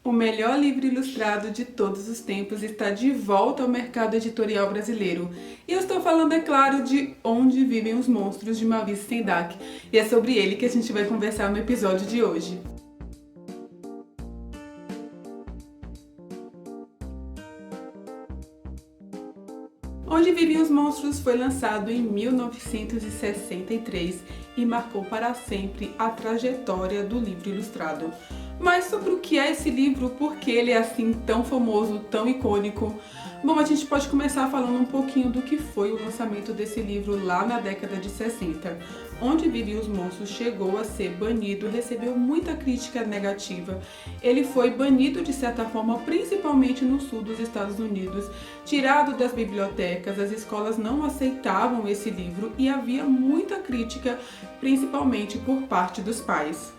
O melhor livro ilustrado de todos os tempos está de volta ao mercado editorial brasileiro. E eu estou falando, é claro, de Onde Vivem os Monstros, de Maurice Sendak. E é sobre ele que a gente vai conversar no episódio de hoje. Onde Vivem os Monstros foi lançado em 1963 e marcou para sempre a trajetória do livro ilustrado. Mas sobre o que é esse livro, por que ele é assim tão famoso, tão icônico? Bom, a gente pode começar falando um pouquinho do que foi o lançamento desse livro lá na década de 60. Onde Vivem os Monstros chegou a ser banido, recebeu muita crítica negativa. Ele foi banido de certa forma, principalmente no sul dos Estados Unidos, tirado das bibliotecas, as escolas não aceitavam esse livro e havia muita crítica, principalmente por parte dos pais.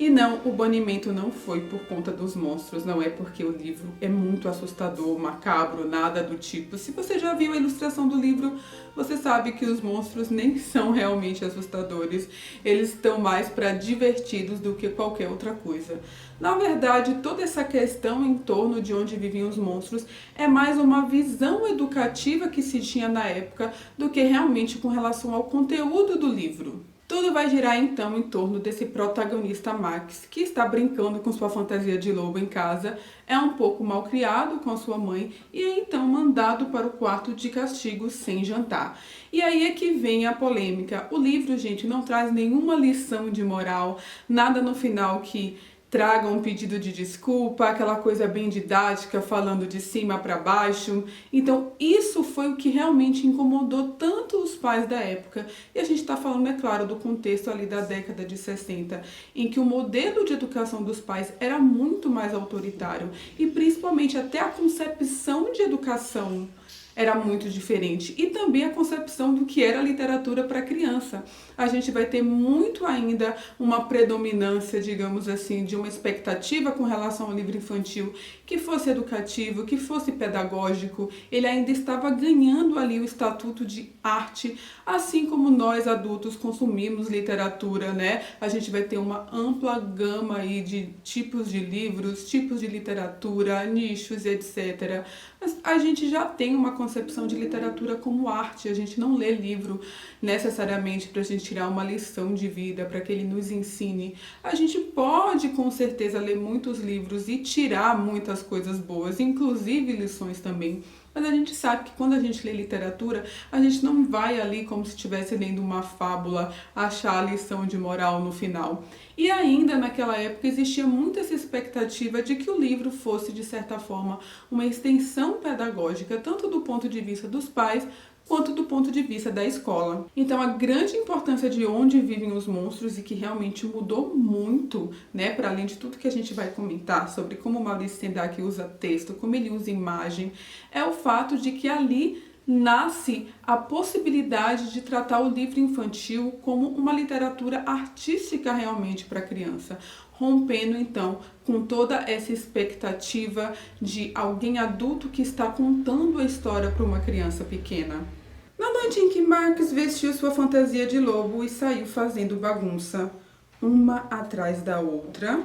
E não, o banimento não foi por conta dos monstros, não é porque o livro é muito assustador, macabro, nada do tipo. Se você já viu a ilustração do livro, você sabe que os monstros nem são realmente assustadores, eles estão mais para divertidos do que qualquer outra coisa. Na verdade, toda essa questão em torno de Onde Vivem os Monstros é mais uma visão educativa que se tinha na época do que realmente com relação ao conteúdo do livro. Tudo vai girar então em torno desse protagonista Max, que está brincando com sua fantasia de lobo em casa, é um pouco mal criado com sua mãe e é então mandado para o quarto de castigo sem jantar. E aí é que vem a polêmica. O livro, gente, não traz nenhuma lição de moral, nada no final que traga um pedido de desculpa, aquela coisa bem didática, falando de cima para baixo. Então, isso foi o que realmente incomodou tanto os pais da época. E a gente está falando, é claro, do contexto ali da década de 60, em que o modelo de educação dos pais era muito mais autoritário e principalmente até a concepção de educação era muito diferente e também a concepção do que era literatura para criança. A gente vai ter muito ainda uma predominância, digamos assim, de uma expectativa com relação ao livro infantil que fosse educativo, que fosse pedagógico. Ele ainda estava ganhando ali o estatuto de arte, assim como nós adultos consumimos literatura, né? A gente vai ter uma ampla gama aí de tipos de livros, tipos de literatura, nichos, etc. Mas a gente já tem uma concepção de literatura como arte, a gente não lê livro necessariamente para a gente tirar uma lição de vida, para que ele nos ensine. A gente pode com certeza ler muitos livros e tirar muitas coisas boas, inclusive lições também. Mas a gente sabe que quando a gente lê literatura, a gente não vai ali como se estivesse lendo uma fábula, achar a lição de moral no final. E ainda naquela época existia muita essa expectativa de que o livro fosse, de certa forma, uma extensão pedagógica, tanto do ponto de vista dos pais, quanto do ponto de vista da escola. Então a grande importância de Onde Vivem os Monstros, e que realmente mudou muito, né, para além de tudo que a gente vai comentar sobre como o Maurice Sendak usa texto, como ele usa imagem, é o fato de que ali nasce a possibilidade de tratar o livro infantil como uma literatura artística realmente para a criança, rompendo então com toda essa expectativa de alguém adulto que está contando a história para uma criança pequena. Na noite em que Max vestiu sua fantasia de lobo e saiu fazendo bagunça, uma atrás da outra,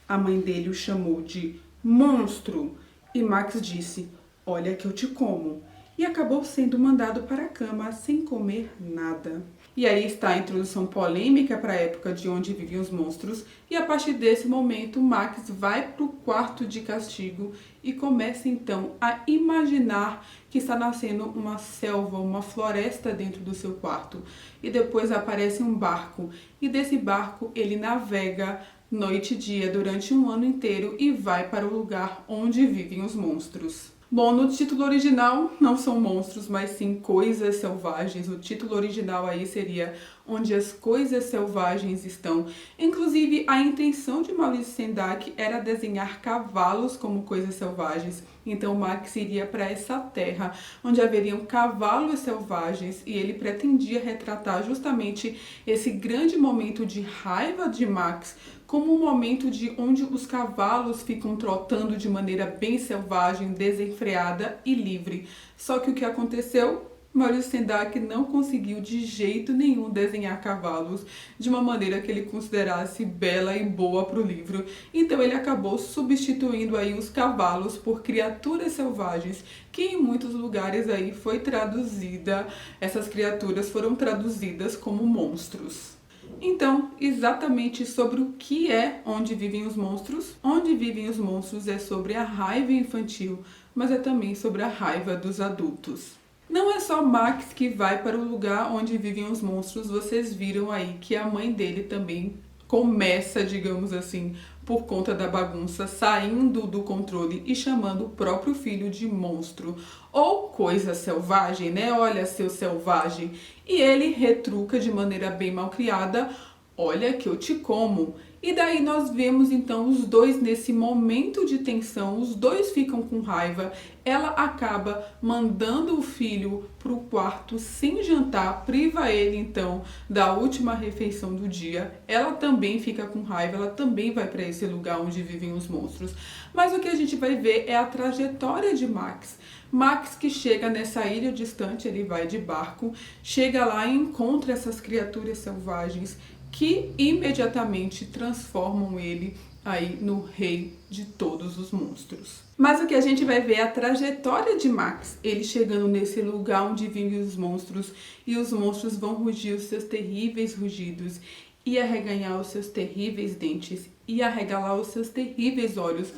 a mãe dele o chamou de monstro e Max disse: "Olha que eu te como", e acabou sendo mandado para a cama sem comer nada. E aí está a introdução polêmica para a época de Onde Vivem os Monstros, e a partir desse momento Max vai para o quarto de castigo e começa então a imaginar que está nascendo uma selva, uma floresta dentro do seu quarto. E depois aparece um barco, e desse barco ele navega noite e dia durante um ano inteiro e vai para o lugar onde vivem os monstros. Bom, no título original não são monstros, mas sim coisas selvagens. O título original aí seria Onde as Coisas Selvagens Estão. Inclusive, a intenção de Maurice Sendak era desenhar cavalos como coisas selvagens. Então, Max iria para essa terra onde haveriam cavalos selvagens e ele pretendia retratar justamente esse grande momento de raiva de Max como um momento de onde os cavalos ficam trotando de maneira bem selvagem, desenfreada e livre. Só que o que aconteceu? Maurício Sendak não conseguiu de jeito nenhum desenhar cavalos de uma maneira que ele considerasse bela e boa para o livro. Então ele acabou substituindo aí os cavalos por criaturas selvagens, que em muitos lugares aí foi traduzida, essas criaturas foram traduzidas como monstros. Então, exatamente sobre o que é Onde Vivem os Monstros? Onde Vivem os Monstros é sobre a raiva infantil, mas é também sobre a raiva dos adultos. Não é só Max que vai para o lugar onde vivem os monstros, vocês viram aí que a mãe dele também começa, digamos assim, por conta da bagunça, saindo do controle e chamando o próprio filho de monstro ou coisa selvagem, né? Olha, seu selvagem. E ele retruca de maneira bem malcriada: olha que eu te como. E daí nós vemos então os dois nesse momento de tensão, os dois ficam com raiva, ela acaba mandando o filho para o quarto sem jantar, priva ele então da última refeição do dia, ela também fica com raiva, ela também vai para esse lugar onde vivem os monstros. Mas o que a gente vai ver é a trajetória de Max. Max que chega nessa ilha distante, ele vai de barco, chega lá e encontra essas criaturas selvagens que imediatamente transformam ele aí no rei de todos os monstros. Mas o que a gente vai ver é a trajetória de Max, ele chegando nesse lugar onde vivem os monstros, e os monstros vão rugir os seus terríveis rugidos, e arreganhar os seus terríveis dentes, e arregalar os seus terríveis olhos.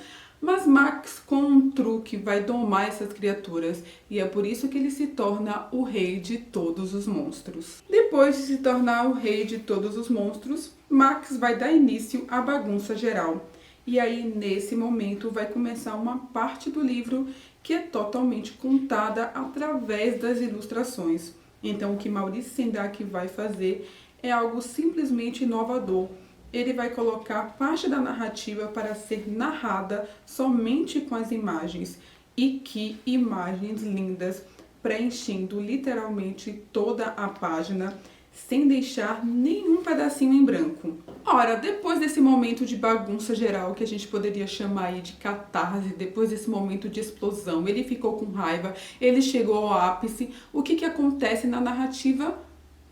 Mas Max, com um truque, vai domar essas criaturas, e é por isso que ele se torna o rei de todos os monstros. Depois de se tornar o rei de todos os monstros, Max vai dar início à bagunça geral. E aí, nesse momento, vai começar uma parte do livro que é totalmente contada através das ilustrações. Então, o que Maurício Sendak vai fazer é algo simplesmente inovador. Ele vai colocar parte da narrativa para ser narrada somente com as imagens. E que imagens lindas, preenchendo literalmente toda a página, sem deixar nenhum pedacinho em branco. Ora, depois desse momento de bagunça geral, que a gente poderia chamar aí de catarse, depois desse momento de explosão, ele ficou com raiva, ele chegou ao ápice, o que acontece na narrativa?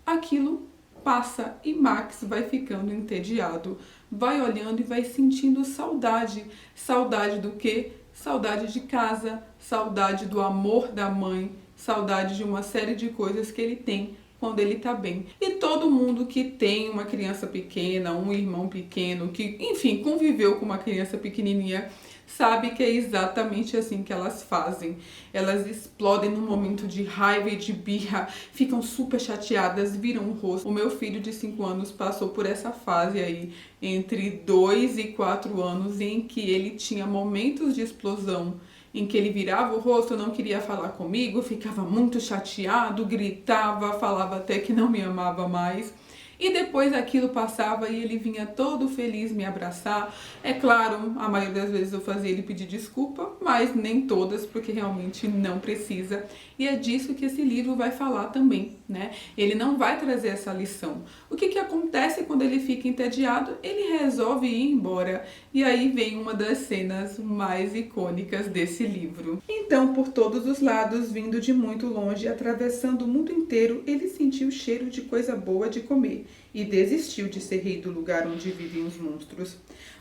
Aquilo passa e Max vai ficando entediado, vai olhando e vai sentindo saudade. Saudade do quê? Saudade de casa, saudade do amor da mãe, saudade de uma série de coisas que ele tem quando ele tá bem. E todo mundo que tem uma criança pequena, um irmão pequeno, que, enfim, conviveu com uma criança pequenininha, sabe que é exatamente assim que elas fazem. Elas explodem num momento de raiva e de birra, ficam super chateadas, viram o rosto. O meu filho de 5 anos passou por essa fase aí, entre 2 e 4 anos, em que ele tinha momentos de explosão, em que ele virava o rosto, não queria falar comigo, ficava muito chateado, gritava, falava até que não me amava mais. E depois aquilo passava e ele vinha todo feliz me abraçar. É claro, a maioria das vezes eu fazia ele pedir desculpa, mas nem todas, porque realmente não precisa. E é disso que esse livro vai falar também, né? Ele não vai trazer essa lição. O que acontece quando ele fica entediado? Ele resolve ir embora. E aí vem uma das cenas mais icônicas desse livro. Então, por todos os lados, vindo de muito longe, atravessando o mundo inteiro, ele sentiu o cheiro de coisa boa de comer e desistiu de ser rei do lugar onde vivem os monstros.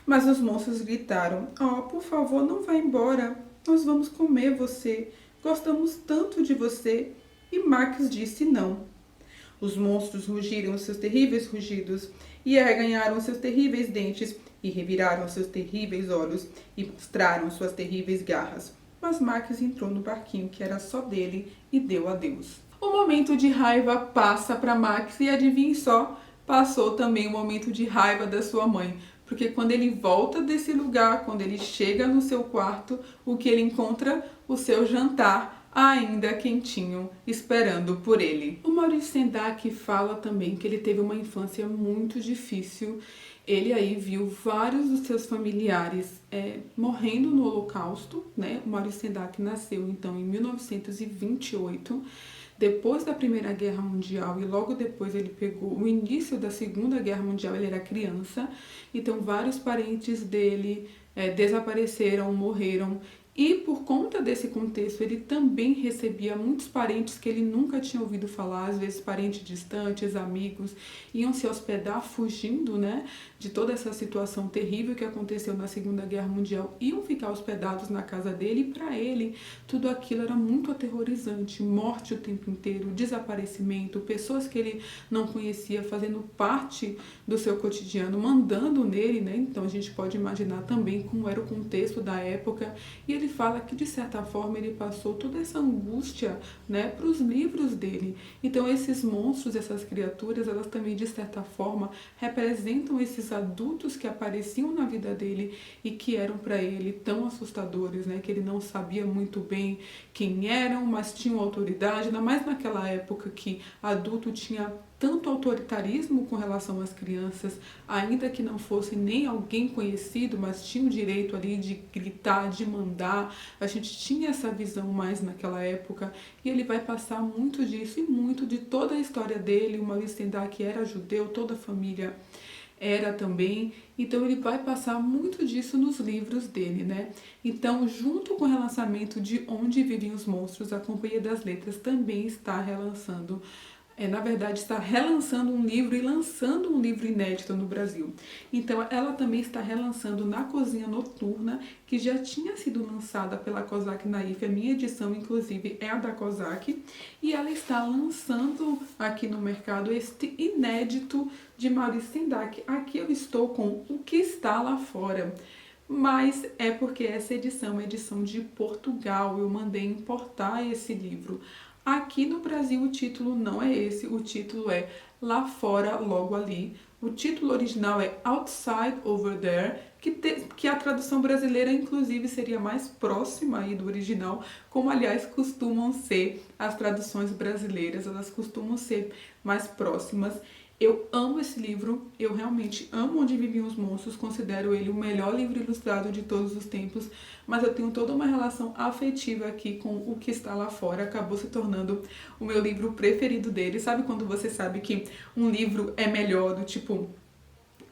Mas os monstros gritaram: "Oh, por favor, não vá embora. Nós vamos comer você. Gostamos tanto de você." E Max disse não. Os monstros rugiram seus terríveis rugidos e arreganharam seus terríveis dentes e reviraram seus terríveis olhos e mostraram suas terríveis garras. Mas Max entrou no barquinho que era só dele e deu adeus. O momento de raiva passa para Max e adivinhe só, passou também o momento de raiva da sua mãe. Porque quando ele volta desse lugar, quando ele chega no seu quarto, o que ele encontra? O seu jantar ainda quentinho, esperando por ele. O Maurício Sendak fala também que ele teve uma infância muito difícil. Ele aí viu vários dos seus familiares morrendo no Holocausto, né? O Maurício Sendak nasceu então em 1928, depois da Primeira Guerra Mundial, e logo depois ele pegou o início da Segunda Guerra Mundial. Ele era criança, então vários parentes dele desapareceram, morreram, E por conta desse contexto, ele também recebia muitos parentes que ele nunca tinha ouvido falar, às vezes parentes distantes, amigos, iam se hospedar fugindo, né, de toda essa situação terrível que aconteceu na Segunda Guerra Mundial, iam ficar hospedados na casa dele e para ele tudo aquilo era muito aterrorizante, morte o tempo inteiro, desaparecimento, pessoas que ele não conhecia fazendo parte do seu cotidiano, mandando nele, né, então a gente pode imaginar também como era o contexto da época. E ele fala que de certa forma ele passou toda essa angústia, né, para os livros dele. Então esses monstros, essas criaturas, elas também de certa forma representam esses adultos que apareciam na vida dele e que eram para ele tão assustadores, né, que ele não sabia muito bem quem eram, mas tinham autoridade, ainda mais naquela época que adulto tinha tanto autoritarismo com relação às crianças, ainda que não fosse nem alguém conhecido, mas tinha o direito ali de gritar, de mandar. A gente tinha essa visão mais naquela época e ele vai passar muito disso e muito de toda a história dele. O Maurice Sendak era judeu, toda a família era também, então ele vai passar muito disso nos livros dele, né? Então, junto com o relançamento de Onde Vivem os Monstros, a Companhia das Letras também está relançando, na verdade está relançando um livro e lançando um livro inédito no Brasil. Então ela também está relançando Na Cozinha Noturna, que já tinha sido lançada pela Kozak Naif, a minha edição inclusive é a da Kozak, e ela está lançando aqui no mercado este inédito de Maurice Sendak. Aqui eu estou com O Que Está Lá Fora, mas é porque essa edição é edição de Portugal, eu mandei importar esse livro. Aqui no Brasil o título não é esse, o título é Lá Fora, Logo Ali. O título original é Outside Over There, que a tradução brasileira inclusive seria mais próxima aí do original, como aliás costumam ser as traduções brasileiras, elas costumam ser mais próximas. Eu amo esse livro, eu realmente amo Onde Viviam os Monstros, considero ele o melhor livro ilustrado de todos os tempos, mas eu tenho toda uma relação afetiva aqui com O Que Está Lá Fora, acabou se tornando o meu livro preferido dele. Sabe quando você sabe que um livro é melhor, do tipo,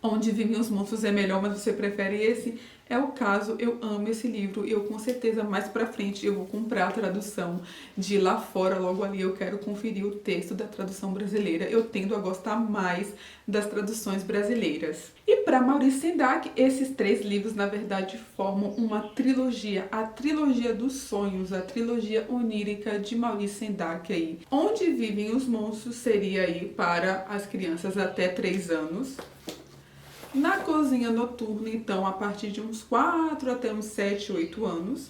Onde Vivem os Monstros é melhor, mas você prefere esse? É o caso, eu amo esse livro e eu com certeza mais pra frente eu vou comprar a tradução de Lá Fora, Logo Ali. Eu quero conferir o texto da tradução brasileira, eu tendo a gostar mais das traduções brasileiras. E para Maurice Sendak, esses 3 livros na verdade formam uma trilogia, a trilogia dos sonhos, a trilogia onírica de Maurice Sendak aí. Onde Vivem os Monstros seria aí para as crianças até 3 anos. Na Cozinha Noturna, então, a partir de uns 4 até uns 7, 8 anos.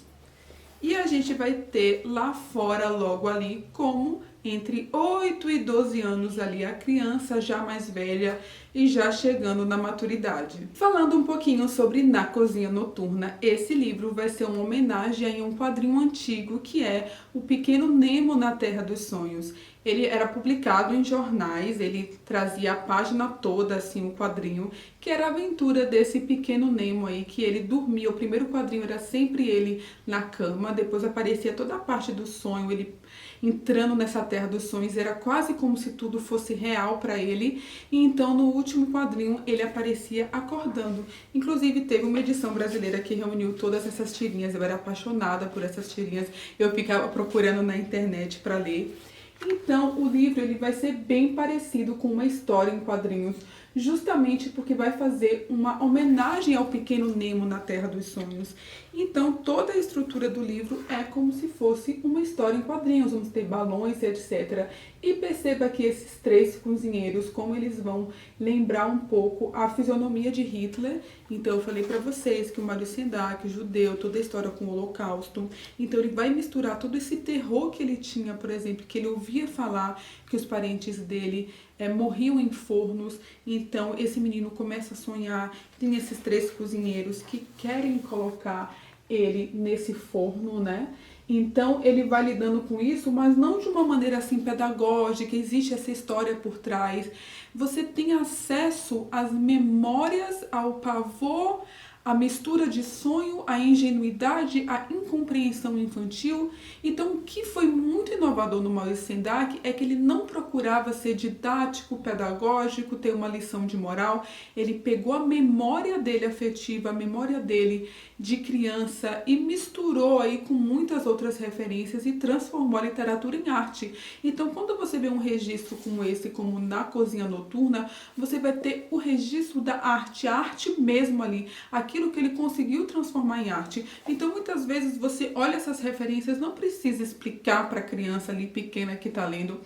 E a gente vai ter Lá Fora, Logo Ali, como entre 8 e 12 anos ali, a criança já mais velha e já chegando na maturidade. Falando um pouquinho sobre Na Cozinha Noturna, esse livro vai ser uma homenagem a um quadrinho antigo que é O Pequeno Nemo na Terra dos Sonhos. Ele era publicado em jornais, ele trazia a página toda, assim, o quadrinho, que era a aventura desse pequeno Nemo aí, que ele dormia. O primeiro quadrinho era sempre ele na cama, depois aparecia toda a parte do sonho, ele entrando nessa terra dos sonhos, era quase como se tudo fosse real para ele, e então no último quadrinho ele aparecia acordando. Inclusive teve uma edição brasileira que reuniu todas essas tirinhas, eu era apaixonada por essas tirinhas, eu ficava procurando na internet para ler. Então o livro ele vai ser bem parecido com uma história em quadrinhos, justamente porque vai fazer uma homenagem ao pequeno Nemo na Terra dos Sonhos. Então toda a estrutura do livro é como se fosse uma história em quadrinhos, vamos ter balões, etc. E perceba que esses 3 cozinheiros, como eles vão lembrar um pouco a fisionomia de Hitler. Então eu falei pra vocês que o Maurice Sendak, judeu, toda a história com o Holocausto. Então ele vai misturar todo esse terror que ele tinha, por exemplo, que ele ouvia falar que os parentes dele morriam em fornos. Então esse menino começa a sonhar, tem esses 3 cozinheiros que querem colocar ele nesse forno, né? Então ele vai lidando com isso, mas não de uma maneira assim pedagógica, existe essa história por trás. Você tem acesso às memórias, ao pavor, a mistura de sonho, a ingenuidade, a compreensão infantil. Então, o que foi muito inovador no Maurice Sendak é que ele não procurava ser didático, pedagógico, ter uma lição de moral. Ele pegou a memória dele afetiva, a memória dele de criança e misturou aí com muitas outras referências e transformou a literatura em arte. Então, quando você vê um registro como esse, como Na Cozinha Noturna, você vai ter o registro da arte, a arte mesmo ali, aquilo que ele conseguiu transformar em arte. Então, muitas vezes você olha essas referências, não precisa explicar para a criança ali pequena que está lendo,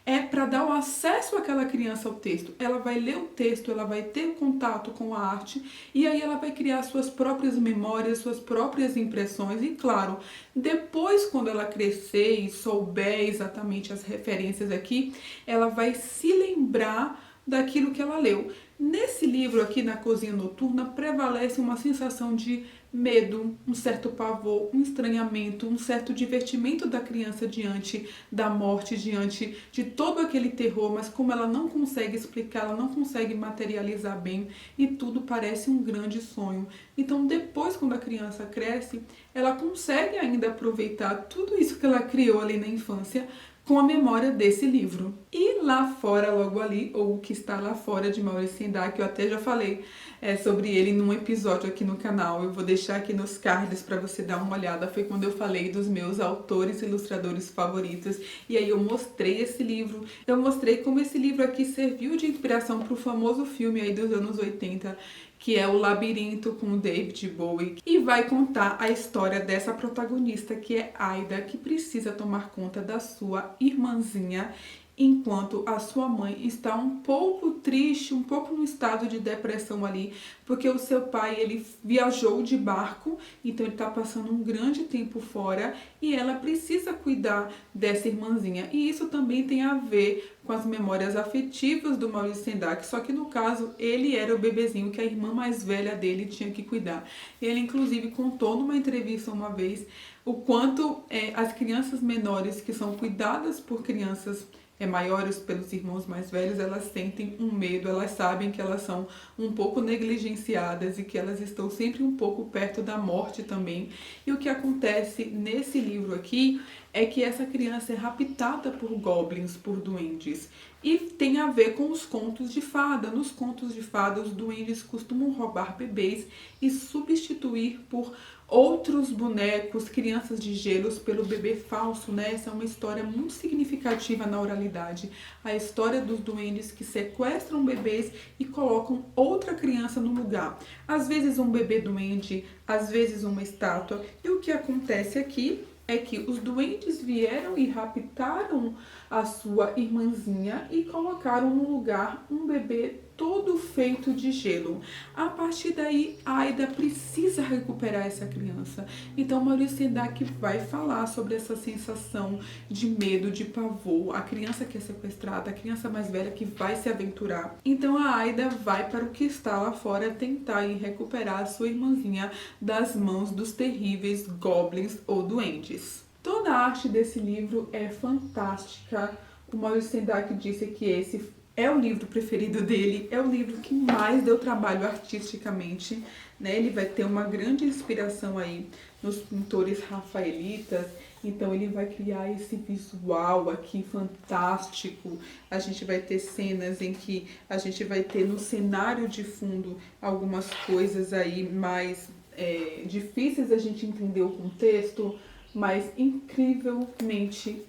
é para dar o acesso àquela criança ao texto. Ela vai ler o texto, ela vai ter contato com a arte e aí ela vai criar suas próprias memórias, suas próprias impressões e, claro, depois quando ela crescer e souber exatamente as referências aqui, ela vai se lembrar daquilo que ela leu. Nesse livro aqui, Na Cozinha Noturna, prevalece uma sensação de medo, um certo pavor, um estranhamento, um certo divertimento da criança diante da morte, diante de todo aquele terror, mas como ela não consegue explicar, ela não consegue materializar bem e tudo parece um grande sonho. Então depois, quando a criança cresce, ela consegue ainda aproveitar tudo isso que ela criou ali na infância com a memória desse livro. E Lá Fora, logo ali, ou O que está lá fora, de Maurice Sendak, eu até já falei sobre ele num episódio aqui no canal. Eu vou deixar aqui nos cards para você dar uma olhada. Foi quando eu falei dos meus autores e ilustradores favoritos. E aí eu mostrei esse livro. Eu mostrei como esse livro aqui serviu de inspiração para o famoso filme aí dos anos 80, que é O Labirinto, com o David Bowie, e vai contar a história dessa protagonista, que é Aida, que precisa tomar conta da sua irmãzinha, enquanto a sua mãe está um pouco triste, um pouco no estado de depressão ali, porque o seu pai, ele viajou de barco, então ele está passando um grande tempo fora e ela precisa cuidar dessa irmãzinha. E isso também tem a ver com as memórias afetivas do Maurice Sendak, só que no caso ele era o bebezinho que a irmã mais velha dele tinha que cuidar. Ele inclusive contou numa entrevista uma vez o quanto as crianças menores que são cuidadas por crianças maiores pelos irmãos mais velhos, elas sentem um medo, elas sabem que elas são um pouco negligenciadas e que elas estão sempre um pouco perto da morte também. E o que acontece nesse livro aqui é que essa criança é raptada por goblins, por duendes. E tem a ver com os contos de fada. Nos contos de fada, os duendes costumam roubar bebês e substituir por outros bonecos, crianças de gelos, pelo bebê falso, né? Essa é uma história muito significativa na oralidade. A história dos duendes que sequestram bebês e colocam outra criança no lugar. Às vezes um bebê duende, às vezes uma estátua. E o que acontece aqui é que os duendes vieram e raptaram a sua irmãzinha e colocaram no lugar um bebê todo feito de gelo. A partir daí, a Aida precisa recuperar essa criança. Então, Maurice Sendak vai falar sobre essa sensação de medo, de pavor. A criança que é sequestrada, a criança mais velha que vai se aventurar. Então, a Aida vai para o que está lá fora tentar ir recuperar a sua irmãzinha das mãos dos terríveis goblins ou duendes. Toda a arte desse livro é fantástica. O Maurice Sendak disse que esse é o livro preferido dele, é o livro que mais deu trabalho artisticamente, né? Ele vai ter uma grande inspiração aí nos pintores rafaelitas, então ele vai criar esse visual aqui fantástico. A gente vai ter cenas em que a gente vai ter no cenário de fundo algumas coisas aí mais difíceis a gente entender o contexto, mas incrivelmente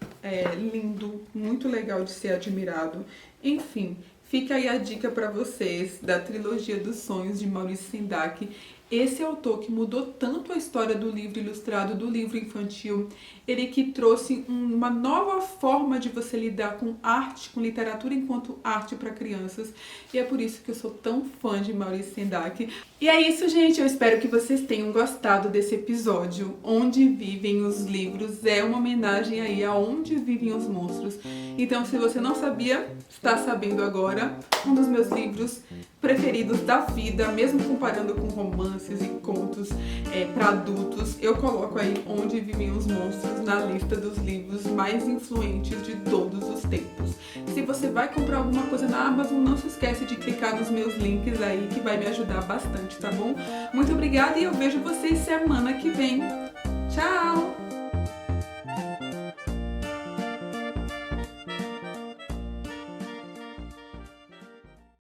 lindo, muito legal de ser admirado. Enfim, fica aí a dica para vocês da trilogia dos sonhos de Maurice Sendak. Esse autor que mudou tanto a história do livro ilustrado, do livro infantil, ele que trouxe uma nova forma de você lidar com arte, com literatura enquanto arte para crianças. E é por isso que eu sou tão fã de Maurice Sendak. E é isso, gente. Eu espero que vocês tenham gostado desse episódio. Onde Vivem os Livros é uma homenagem aí a Onde Vivem os Monstros. Então, se você não sabia, está sabendo agora. Um dos meus livros preferidos da vida, mesmo comparando com romances e contos para adultos, eu coloco aí Onde Vivem os Monstros na lista dos livros mais influentes de todos os tempos. Se você vai comprar alguma coisa na Amazon, não se esquece de clicar nos meus links aí, que vai me ajudar bastante, tá bom? Muito obrigada e eu vejo vocês semana que vem. Tchau!